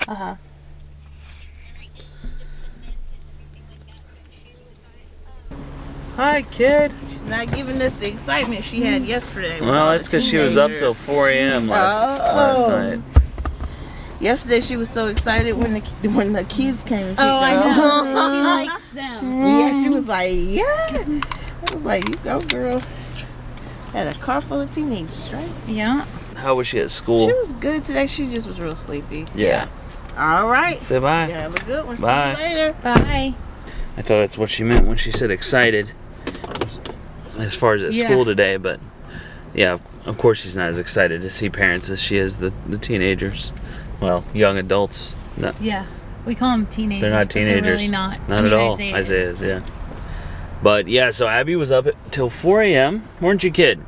Uh-huh. Hi, kid. She's not giving us the excitement she had yesterday. Well, that's because she was up till 4 a.m. last night. Yesterday she was so excited when the kids came and picked Oh, I her know. up. She likes them. Yeah, she was like, yeah. I was like, you go, girl. Had a car full of teenagers, right? Yeah. How was she at school? She was good today. She just was real sleepy. Yeah. All right. Say bye. Yeah, have a good one. Bye. See you later. Bye. I thought that's what she meant when she said excited. As far as at school today, but yeah, of course she's not as excited to see parents as she is the teenagers. Well, young adults. No. Yeah. We call them teenagers. They're not teenagers. They're really not. Not at all. Isaiah's, yeah. But yeah, so Abbie was up till 4 a.m. Weren't you, kid?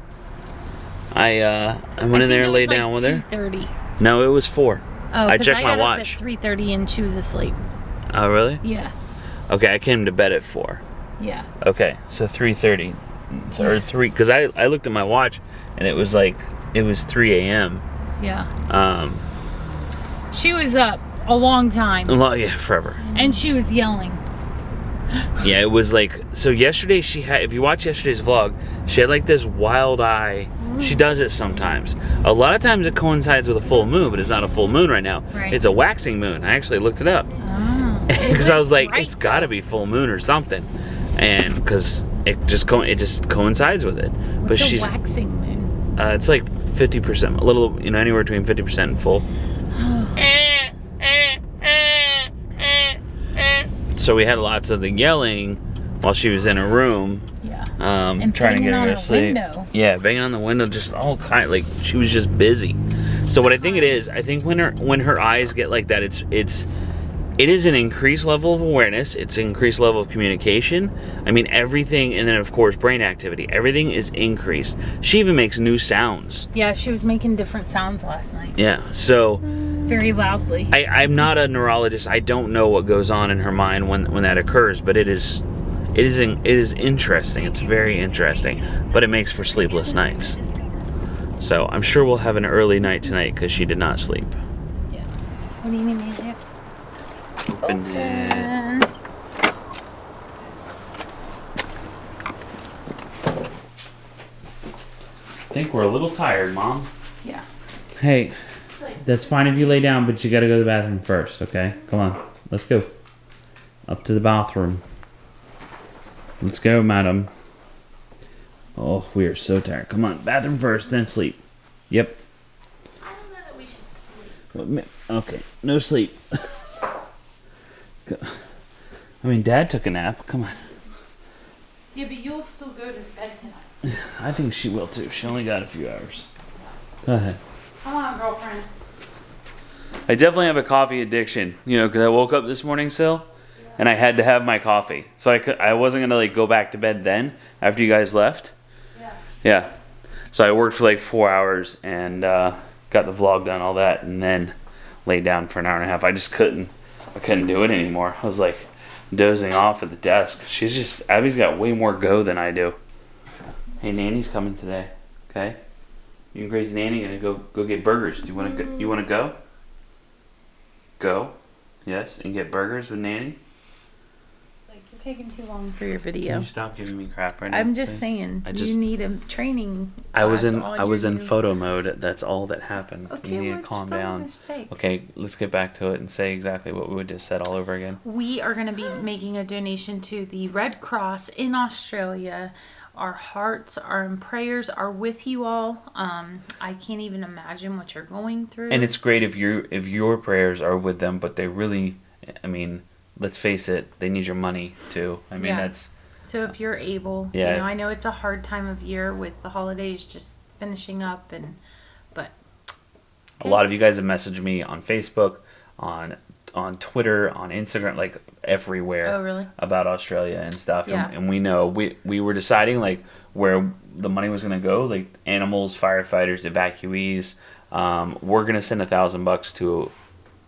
I went in there and laid down with her. 2:30. No, it was 4. Oh, I checked my got watch. up at 3:30 and she was asleep. Oh, really? Yeah. Okay, I came to bed at 4. Yeah. Okay, so 3:30 or 3, because I looked at my watch and it was 3 a.m. Yeah. She was up a long time. Yeah, forever. And she was yelling. Yeah, it was so yesterday she had, if you watch yesterday's vlog, she had this wild eye. She does it sometimes. A lot of times it coincides with a full moon, but it's not a full moon right now. Right. It's a waxing moon. I actually looked it up. Oh. Because I was like, bright, it's got to be full moon or something. And because it just coincides with it. But What's she's a waxing moon? it's 50%, a little, anywhere between 50% and full. So we had lots of the yelling while she was in her room. Yeah. And trying to get her to sleep. Window. Yeah, banging on the window, just all kind she was just busy. So what I think it is, I think when her eyes get like that, it is an increased level of awareness. It's an increased level of communication. I mean, everything, and then of course brain activity. Everything is increased. She even makes new sounds. Yeah, she was making different sounds last night. Yeah, so very loudly. I'm not a neurologist. I don't know what goes on in her mind when that occurs, but it is interesting. It's very interesting, but it makes for sleepless nights. So I'm sure we'll have an early night tonight because she did not sleep. Yeah. What do you mean, Andrew? Open it. I think we're a little tired, Mom. Yeah. Hey, that's fine if you lay down, but you gotta go to the bathroom first, okay? Come on, let's go. Up to the bathroom. Let's go, madam. Oh, we are so tired. Come on, bathroom first, then sleep. Yep. I don't know that we should sleep. Okay, no sleep. I mean, Dad took a nap. Come on. Yeah, but you'll still go to bed tonight. I think she will too. She only got a few hours. Go ahead. Come on, girlfriend. I definitely have a coffee addiction, because I woke up this morning still, and I had to have my coffee. So I wasn't going to go back to bed then after you guys left. Yeah. So I worked for 4 hours and got the vlog done, all that, and then laid down for an hour and a half. I just couldn't do it anymore. I was dozing off at the desk. Abbie's got way more go than I do. Hey, Nanny's coming today. Okay? You and Grace Nanny gonna go get burgers. Do you wanna go? You wanna go? Go? Yes, and get burgers with Nanny? You're taking too long for your video. Can you stop giving me crap right now? I'm just please? saying, you need a training. I was in photo mode. That's all that happened. Okay, you need well, to it's calm still a down. mistake. Okay, let's get back to it and say exactly what we just said all over again. We are going to be making a donation to the Red Cross in Australia. Our hearts, our prayers are with you all. I can't even imagine what you're going through. And it's great if your prayers are with them, but they really, let's face it, they need your money too. That's. So if you're able, I know it's a hard time of year with the holidays just finishing up, but a lot of you guys have messaged me on Facebook, on Twitter, on Instagram, everywhere. Oh, really? About Australia and stuff. Yeah. And we know we were deciding where the money was going to go, animals, firefighters, evacuees. We're going to send $1,000 to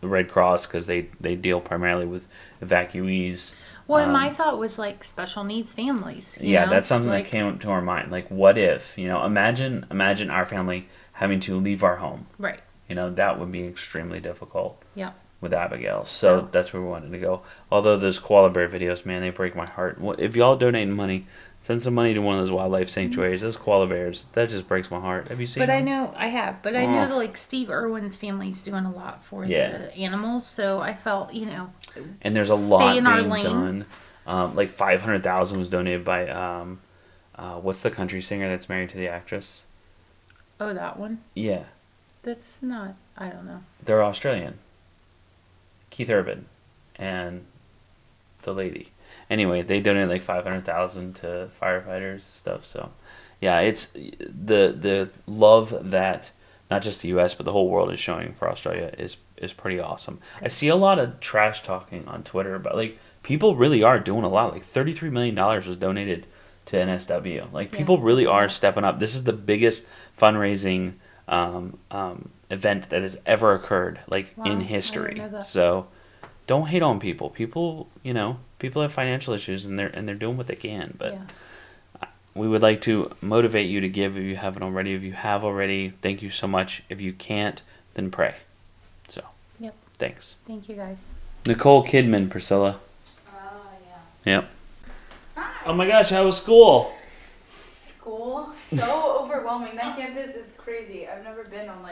the Red Cross because they deal primarily with evacuees. Well, my thought was special needs families. You know? That's something that came up to our mind. What if, imagine our family having to leave our home. Right. That would be extremely difficult. Yeah. with Abigail. So that's where we wanted to go. Although those koala bear videos, man, they break my heart. If y'all donating money, send some money to one of those wildlife sanctuaries. Those koala bears, that just breaks my heart. Have you seen But them? I know I have. But I know that like Steve Irwin's family's doing a lot for the animals. So I felt, and there's a lot in our being lane. done. Like 500,000 was donated by what's the country singer that's married to the actress? Oh, that one. Yeah, That's not. I don't know. they're Australian. Keith Urban and the lady. Anyway, they donated like 500,000 to firefighters and stuff. So, yeah, it's the love that not just the U.S. but the whole world is showing for Australia is pretty awesome. I see a lot of trash talking on Twitter, but like people really are doing a lot. Like $33 million was donated to NSW. Like people really are stepping up. This is the biggest fundraising event that has ever occurred, like in history. So don't hate on people. People have financial issues and they're doing what they can. But we would like to motivate you to give if you haven't already. If you have already, thank you so much. If you can't, then pray. So thanks. Thank you guys. Nicole Kidman, Priscilla. Oh, Yep. Oh my gosh, how was school? School? So overwhelming. That campus is crazy. I've never been on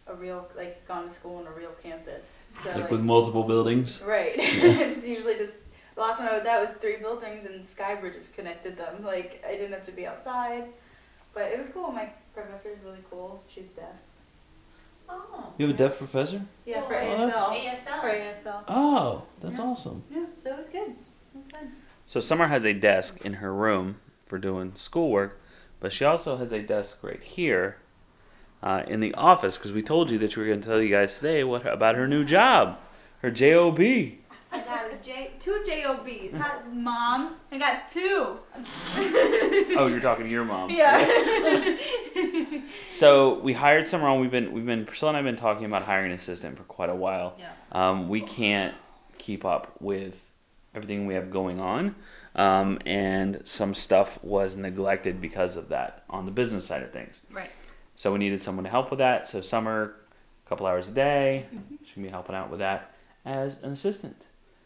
a real, gone to school on a real campus. So, Like with multiple buildings? Right. It's usually just, the last one I was at was 3 buildings and sky bridges connected them. Like, I didn't have to be outside. But it was cool. My professor is really cool. She's deaf. Oh. You have a deaf professor? Yeah, for Oh, that's- ASL. For ASL. Oh, that's awesome. Yeah, so it was good. It was fun. So Summer has a desk in her room for doing schoolwork, but she also has a desk right here in the office because we told you that we were going to tell you guys today about her new job, her job. I got two JOBs. Mom, I got 2. Oh, you're talking to your mom. Yeah. So we hired Summer on. We've been Priscilla and I've been talking about hiring an assistant for quite a while. Yeah. We can't keep up with everything we have going on, and some stuff was neglected because of that on the business side of things. Right. So we needed someone to help with that. So Summer, a couple hours a day, she can be helping out with that as an assistant,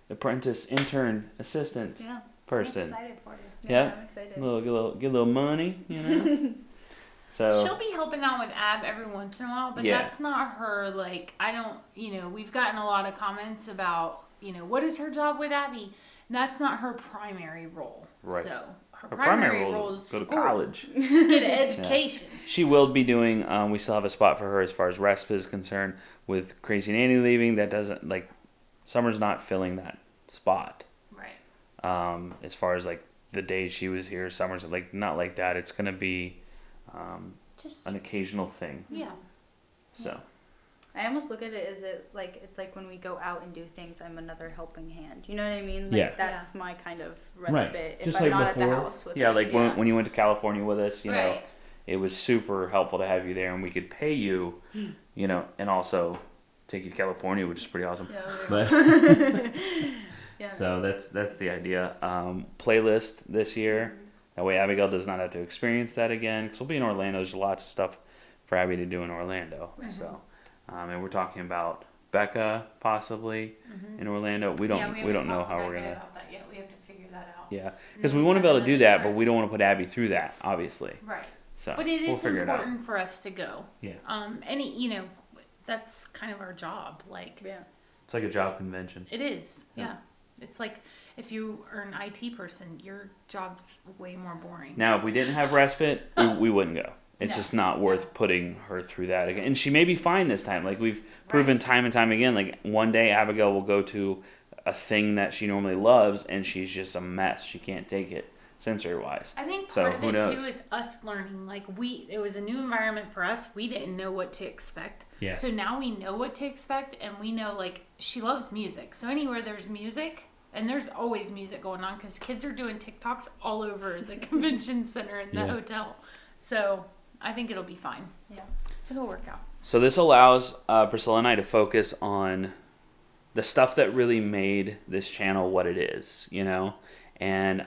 apprentice, intern, assistant person. I'm excited for you. Yeah? I'm excited. Get a little money, So She'll be helping out with Ab every once in a while, but that's not her, we've gotten a lot of comments about, what is her job with Abbie? That's not her primary role. Right. So her primary role is go to college. Get an education. Yeah. She will be doing, we still have a spot for her as far as RESP is concerned. With Crazy Nanny leaving, that doesn't, Summer's not filling that spot. Right. As far as, the days she was here, Summer's, not like that. It's going to be Just an occasional thing. Yeah. So. I almost look at it as it's like when we go out and do things, I'm another helping hand. You know what I mean? That's my kind of respite. Right. If Just I'm not before. at the house with When you went to California with us, Right. it was super helpful to have you there, and we could pay you, and also take you to California, which is pretty awesome. Yeah, But so that's the idea. Playlist this year. That way Abigail does not have to experience that again. Because we'll be in Orlando. There's lots of stuff for Abbie to do in Orlando. Mm-hmm. So, and we're talking about Becca possibly in Orlando. We don't know how we're gonna. About that yet. We have to figure that out. Yeah, because we want to be able to do that, but we don't want to put Abbie through that, obviously. Right. So but it we'll is figure important for us to go. Yeah. That's kind of our job. It's like a job convention. It is. Yeah. It's like if you are an IT person, your job's way more boring. Now, if we didn't have respite, we wouldn't go. It's just not worth putting her through that again. And she may be fine this time. We've proven time and time again. One day Abigail will go to a thing that she normally loves, and she's just a mess. She can't take it sensory-wise. I think So, part of who it knows? too is us learning. It was a new environment for us. We didn't know what to expect. Yeah. So now we know what to expect, and we know she loves music. So anywhere there's music, and there's always music going on because kids are doing TikToks all over the convention center and the hotel. So I think it'll be fine. Yeah. It'll work out. So this allows Priscilla and I to focus on the stuff that really made this channel what it is, And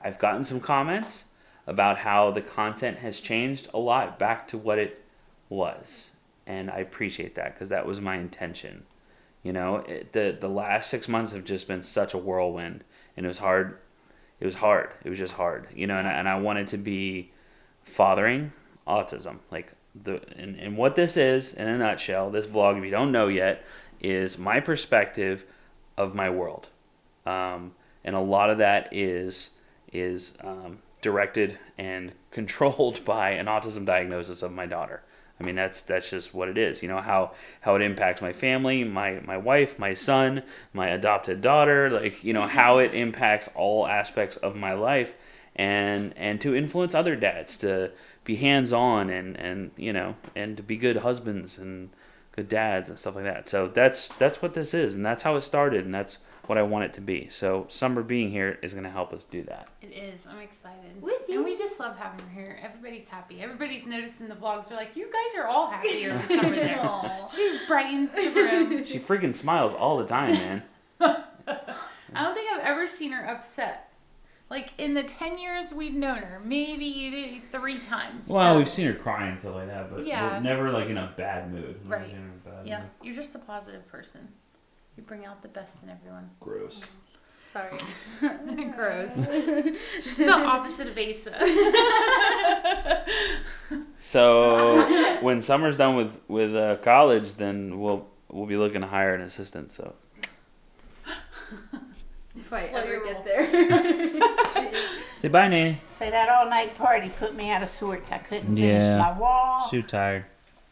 I've gotten some comments about how the content has changed a lot back to what it was. And I appreciate that because that was my intention. The last 6 months have just been such a whirlwind, and it was hard. It was hard. It was just hard, and I wanted to be fathering autism, like and what this is in a nutshell. This vlog, if you don't know yet, is my perspective of my world, and a lot of that is directed and controlled by an autism diagnosis of my daughter. I mean, that's just what it is. How it impacts my family, my wife, my son, my adopted daughter, how it impacts all aspects of my life, and to influence other dads to be hands-on and to be good husbands and good dads and stuff like that. So that's what this is, and that's how it started, and that's what I want it to be. So Summer being here is going to help us do that. It is. I'm excited. With you. And we just love having her here. Everybody's happy. Everybody's noticing the vlogs. They're like, you guys are all happier with Summer there. She brightens the room. She freaking smiles all the time, man. I don't think I've ever seen her upset. Like, in the 10 years we've known her, maybe 3 times. Well, so. we've seen her cry and stuff like that, but we're never, in a bad mood. Right. Yeah. You're just a positive person. You bring out the best in everyone. Gross. Sorry. Gross. She's the opposite of Asa. So when Summer's done with college, then we'll be looking to hire an assistant. So If I ever get there. say bye, Nanny. So that all-night party put me out of sorts. I couldn't finish my wall. Too tired.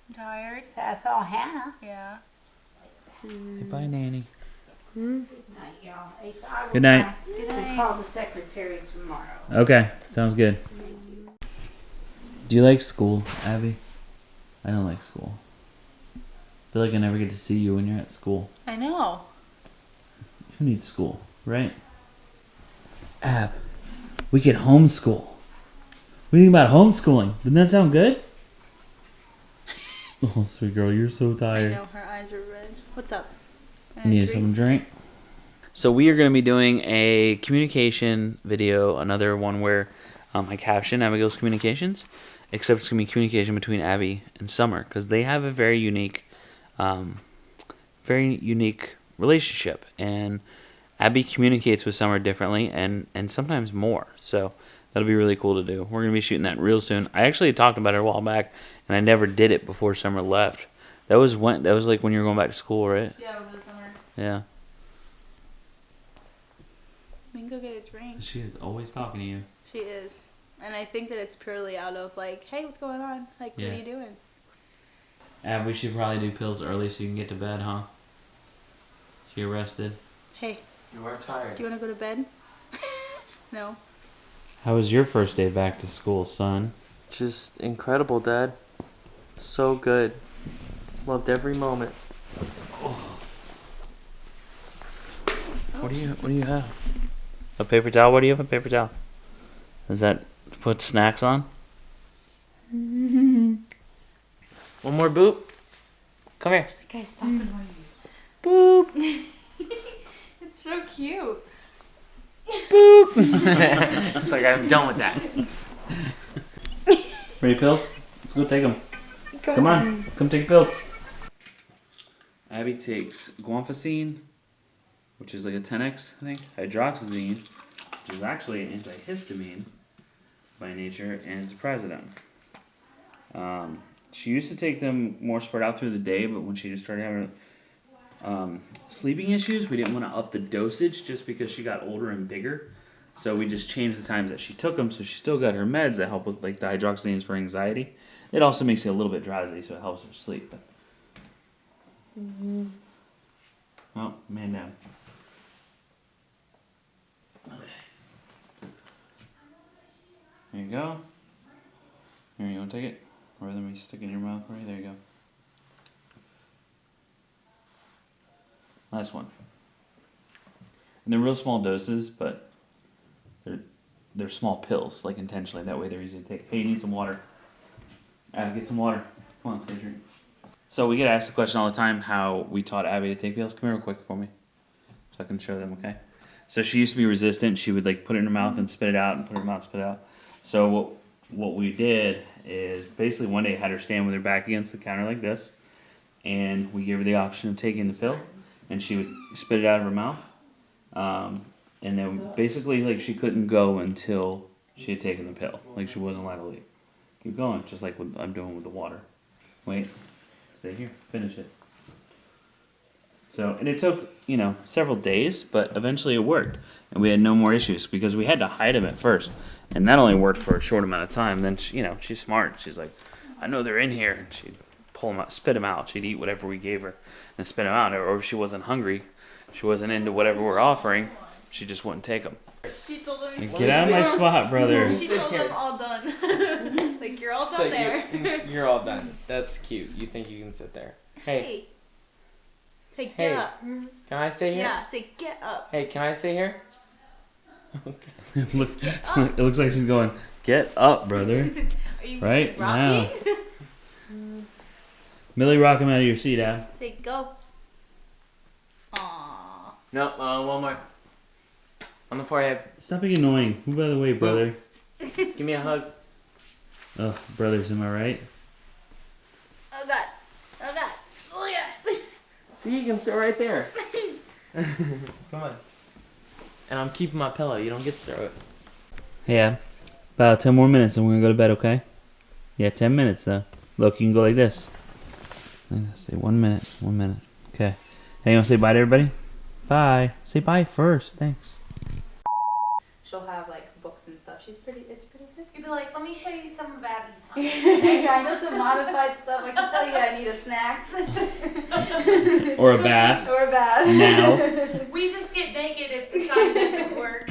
I'm tired. So I saw Hannah. Yeah. Say bye, Nanny. Good night, y'all. Asa, I will Good night. We'll call the secretary tomorrow. Okay, sounds good. Do you like school, Abbie? I don't like school. I feel like I never get to see you when you're at school. I know. Who needs school, right? Ab, we could homeschool. What do you think about homeschooling? Doesn't that sound good? Oh, sweet girl, you're so tired. I know, her eyes are red. What's up? Need some drink? So we are going to be doing a communication video, another one where I caption Abigail's communications, except it's going to be communication between Abbie and Summer, because they have a very unique relationship, and Abbie communicates with Summer differently and sometimes more. So that'll be really cool to do. We're going to be shooting that real soon. I actually talked about it a while back, and I never did it before Summer left. That was like when you were going back to school, right? Yeah, over the summer. Yeah. We can go get a drink. She is always talking to you. She is. And I think that it's purely out of like, hey, what's going on? Like, what are you doing? And we should probably do pills early so you can get to bed, huh? She arrested. Hey, You are tired. do you want to go to bed? No. How was your first day back to school, son? Just incredible, Dad. So good. Loved every moment. What do you have? A paper towel? What do you have? A paper towel? Is that to put snacks on? One more boop. Come here. The guy's stopping on you. Boop. It's so cute. Boop. Just like I'm done with that. Ready pills? Let's go take them. Come on, come take pills. Abbie takes guanfacine, which is like a 10x, I think. Hydroxyzine, which is actually an antihistamine by nature, and Ziprasidone. She used to take them more spread out through the day, but when she just started having sleeping issues, we didn't want to up the dosage just because she got older and bigger. So we just changed the times that she took them, so she still got her meds that help with like the hydroxyzines for anxiety. It also makes you a little bit drowsy, so it helps her sleep. But... Oh, man down. Okay. There you go. Here, you want to take it? Or let me stick it in your mouth for you. There you go. Last one. And they're real small doses, but they're small pills, like intentionally. That way they're easy to take. Hey, you need some water. Get some water. Come on, let's get a drink. So we get asked the question all the time how we taught Abbie to take pills. Come here real quick for me, so I can show them. Okay. So she used to be resistant. She would like put it in her mouth and spit it out, and put it in her mouth, spit it out. So what we did is basically one day had her stand with her back against the counter like this, and we gave her the option of taking the pill, and she would spit it out of her mouth. And then basically, like, she couldn't go until she had taken the pill. Like, she wasn't allowed to leave. Keep going, just like what I'm doing with the water. Wait, stay here, finish it. So, and it took, several days, but eventually it worked. And we had no more issues because we had to hide him at first. And that only worked for a short amount of time. Then, she's smart. She's like, I know they're in here. And she'd pull them out, spit them out. She'd eat whatever we gave her and spit them out. Or if she wasn't hungry, she wasn't into whatever we're offering, she just wouldn't take them. She told them. Get out of my spot, brother. She told them all done. Like, you're all done there. You're all done. That's cute. You think you can sit there. Hey. Say, Hey. get up. Can I stay here? Yeah, say, get up. Hey, can I stay here? It looks like she's going, get up, brother. Are you Right rocking? Millie, rock him out of your seat, Ab. Say, go. Aww. No, one more. On the forehead. Stop being annoying. Move out of the way, brother. Give me a hug. Oh, brothers, am I right? Oh, God. Oh, God. Oh, God. See, you can throw right there. Come on. And I'm keeping my pillow. You don't get to throw it. Hey, Ab. About 10 more minutes and we're going to go to bed, okay? Yeah, 10 minutes, though. Look, you can go like this. Stay 1 minute. 1 minute. Okay. Hey, you want to say bye to everybody? Bye. Say bye first. Thanks. She'll have, like, books and stuff. It's pretty good. You'd be like, let me show you some of Abbie's songs. I know some modified stuff. I can tell you I need a snack. Or a bath. Or a bath. Now. We just get naked if the sign doesn't work.